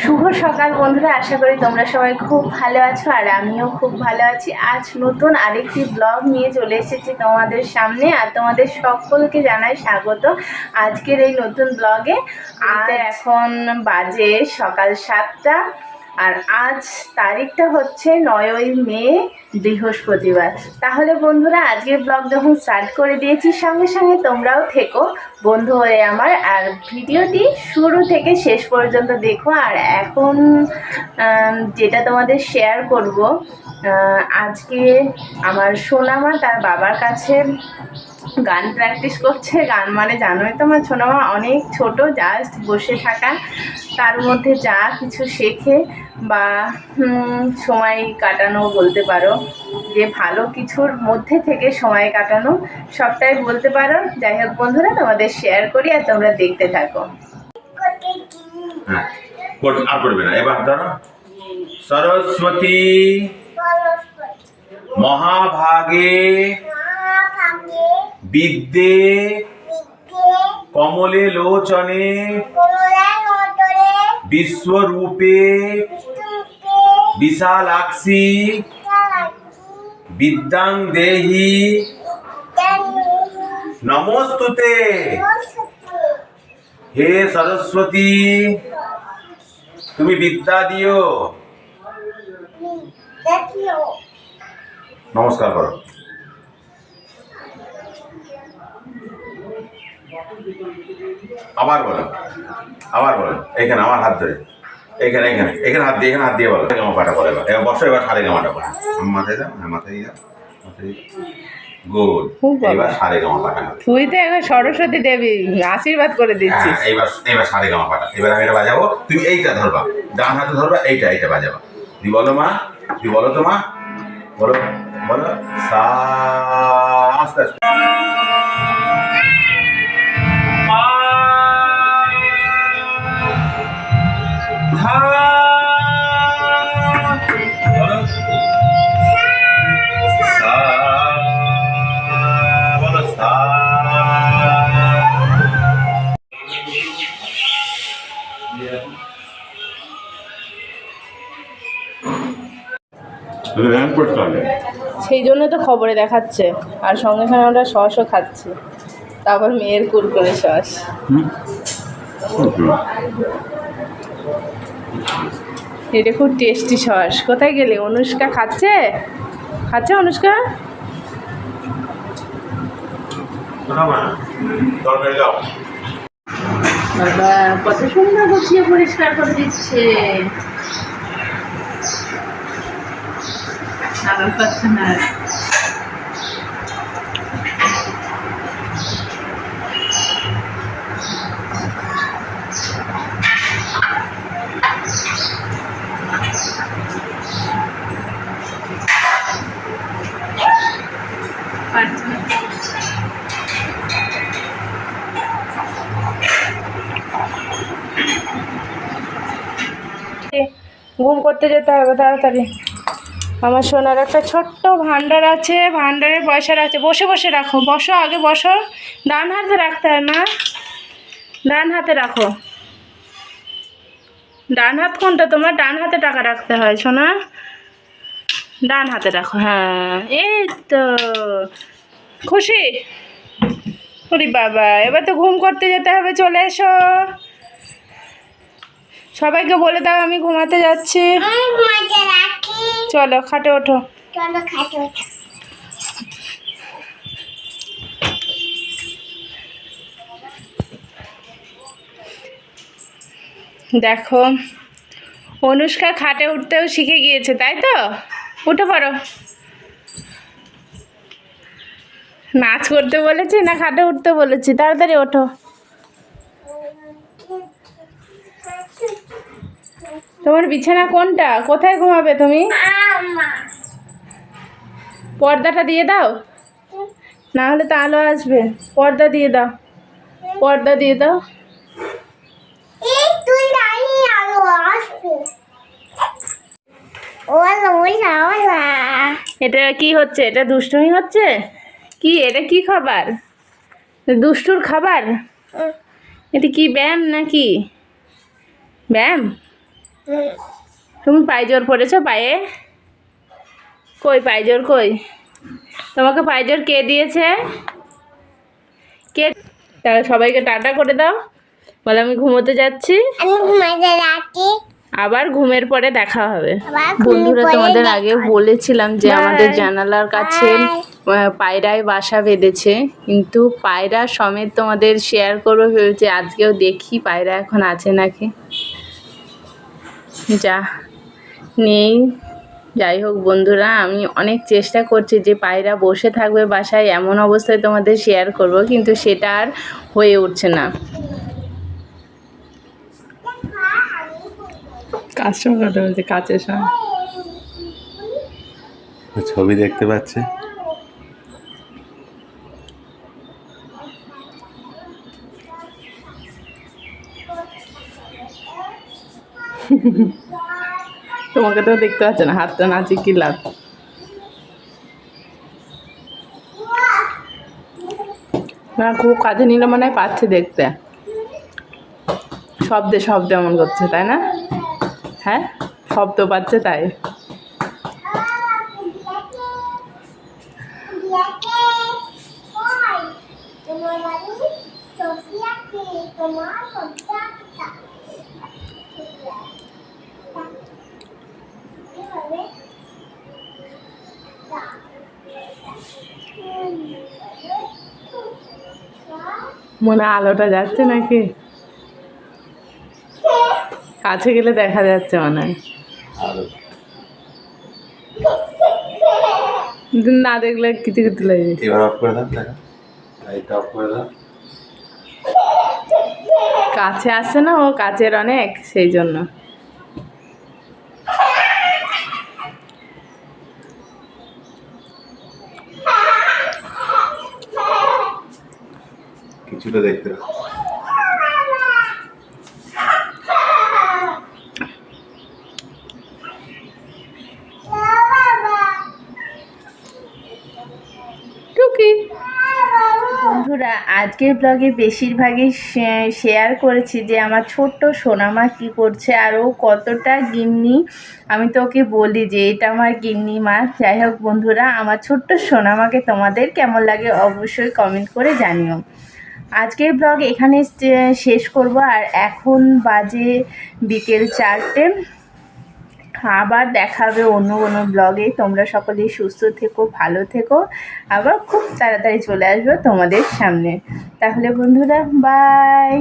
শুভ সকাল বন্ধুরা, আশা করি তোমরা সবাই খুব ভালো আছো আর আমিও খুব ভালো আছি। আজ নতুন আরেকটি ব্লগ নিয়ে চলে এসেছি তোমাদের সামনে আর তোমাদের সকলকে জানাই স্বাগত আজকের এই নতুন ব্লগে। আর এখন বাজে সকাল 7টা আর আজ তারিখটা হচ্ছে 9ই মে, বৃহস্পতিবার। তাহলে বন্ধুরা, আজকের ব্লগ যখন স্টার্ট করে দিয়েছি, সঙ্গে সঙ্গে তোমরাও থেকো বন্ধু হয়ে আমার, আর ভিডিওটি শুরু থেকে শেষ পর্যন্ত দেখো। আর এখন যেটা তোমাদের শেয়ার করব, আজকে আমার সোনামা তার বাবার কাছে গান প্র্যাকটিস করছে। গান মানে জানোই তো, আমার সোনামা অনেক ছোট, জাস্ট বসে থাকা, তার মধ্যে যা কিছু শেখে বা সময় কাটানো বলতে পারো, যে ভালো কিছুর মধ্যে থেকে সময় কাটানো, সবটাই বলতে পারো। যাই হোক বন্ধুরা, তোমাদের শেয়ার করি আর তোমরা দেখতে থাকো। আর করবে না, এবার ধরো। সরস্বতী মহাভাগে বিদ্যে কমলে লোচনে বিশ্বরূপে বিশালাক্ষী বিদ্যাং দেহি নমস্তুতে। হে সরস্বতী, তুমি বিদ্যা দিও। নমস্কার করো। আবার বলো, আবার বলো। এখানে আমার হাত ধরে, এখানে এখানে এখানে হাত দিয়ে, এখানে হাত দিয়ে বলো। গামা পাটা বলো এবার। এবার বসো, এবার সারে গামাটা বলো। মাথায় দাও, হ্যাঁ মাথায় দাও, মাথায় গুড। এবার সারে গামা পাটা। তুই তো এখন সরস্বতী দেবী, আশীর্বাদ করে দিচ্ছিস। এইবার এবার সারে গামা পাটা। এবার আমি এটা বাজাবো, তুমি এইটা ধরবা, ডান হাতে ধরবা, এইটা এইটা বাজাবা। তুই বলো মা, তুই বলো তো মা, বলো বলো। সা, আস্তে আস্তে। সেই জন্য তো খবরে দেখাচ্ছে, আর সঙ্গে সঙ্গে আমরা সসও খাচ্ছি, তারপর মেয়ের কুরকুরে সস। এটা খুব টেস্টি সস। কোথায় গেলে? অনুষ্কা খাচ্ছে, খাচ্ছে অনুষ্কা। বাবা কত সুন্দর গুছিয়ে পরিষ্কার করে দিচ্ছে। সাগর পাচ্ছে না। ঘুম করতে যেতে হবে তাড়াতাড়ি। আমার সোনার একটা ছোট্ট ভান্ডার আছে, ভান্ডারে পয়সা রাখছে। বসে বসে রাখো, বসো, আগে বসো। ডান হাতে রাখতে হয় না, ডান হাতে রাখো। ডান হাত কোনটা তোমার? ডান হাতে টাকা রাখতে হয় সোনা, ডান হাতে রাখো। হ্যাঁ, এই তো খুশি। ওরে বাবা, এবার তো ঘুম করতে যেতে হবে, চলে এসো। সবাইকে বলে দাও আমি ঘুমাতে যাচ্ছি। চলো খাটে ওঠো। দেখো, অনুষ্কা খাটে উঠতেও শিখে গিয়েছে, তাই তো? উঠে পড়ো। নাচ করতে বলেছি না খাটে উঠতে বলেছি? তাড়াতাড়ি ওঠো। তোমার বিছানা কোনটা? কোথায় ঘুমাবে তুমি? পর্দাটা দিয়ে দাও, না হলে তো আলো আসবে। পর্দা দিয়ে দাও, পর্দা দিয়ে দাও। এটা কি হচ্ছে? এটা দুষ্টুমি হচ্ছে কি? এটা কি খাবার? দুষ্টুর খাবার? এটা কি ব্যায়াম নাকি? ব্যায়াম? তুমি পায়জোর পরেছো পায়ে? কই পায়জোর কই? তোমাকে পায়জোর কে দিয়েছে? কে? তাহলে সবাইকে টাটা করে দাও, বলে আমি ঘুমোতে যাচ্ছি। আমি ঘুমাতে যাচ্ছি। আবার ঘুমের পরে দেখা হবে। আবার ঘুমিয়ে বন্ধুরা পড়ে তোমাদের দেখা আগে হবে। বলেছিলাম যে আমাদের Bye. জানালার কাছে পায়রায় বাসা বেঁধেছে, কিন্তু পায়রা সমেত তোমাদের শেয়ার করবো ভেবেছি। আজকেও দেখি পায়রা এখন আছে নাকি। যা নেই, যাই হোক বন্ধুরা, আমি অনেক চেষ্টা করছি যে পায়রা বসে থাকবে বাসায়, এমন অবস্থায় তোমাদের শেয়ার করব, কিন্তু সেটা আর হয়ে উঠছে না। কার সঙ্গে কথা বলছে? কাছের সঙ্গে। ছবি দেখতে পাচ্ছে। তোমাকে তো দেখতে পাচ্ছে না, হাতটা নাচি কি লাভ। না, খুব কাছে নিলে মনে হয় পাচ্ছে দেখতে। শব্দে শব্দে এমন করছে, তাই না? হ্যাঁ, শব্দ পাচ্ছে তাই। মনে হয় আলোটা যাচ্ছে নাকি? কাছে গেলে দেখা যাচ্ছে মনে হয়। না দেখলে কিছু কিছু লাগে। এবার অফ করে দাও, দেখা লাইটটা অফ করে দাও। কাছে আসছে না, ও কাছের অনেক, সেই জন্য। কিছুটা দেখতে দাও। টুকি। বন্ধুরা, আজকের ব্লগে বেশিরভাগই শেয়ার করেছি যে আমার ছোট্ট সোনামা কী করছে, আর ও কতটা গিন্নি। আমি তো ওকে বলি যে এটা আমার গিন্নি মা। যাই হোক বন্ধুরা, আমার ছোট্ট সোনামাকে তোমাদের কেমন লাগে অবশ্যই কমেন্ট করে জানিও। আজকের ব্লগ এখানে শেষ করব, আর এখন বাজে বিকেল 4টে। আবার দেখা হবে অন্য কোনো ব্লগে। তোমরা সকলেই সুস্থ থেকো, ভালো থেকো। আবার খুব তাড়াতাড়ি চলে আসবো তোমাদের সামনে। তাহলে বন্ধুরা, বাই।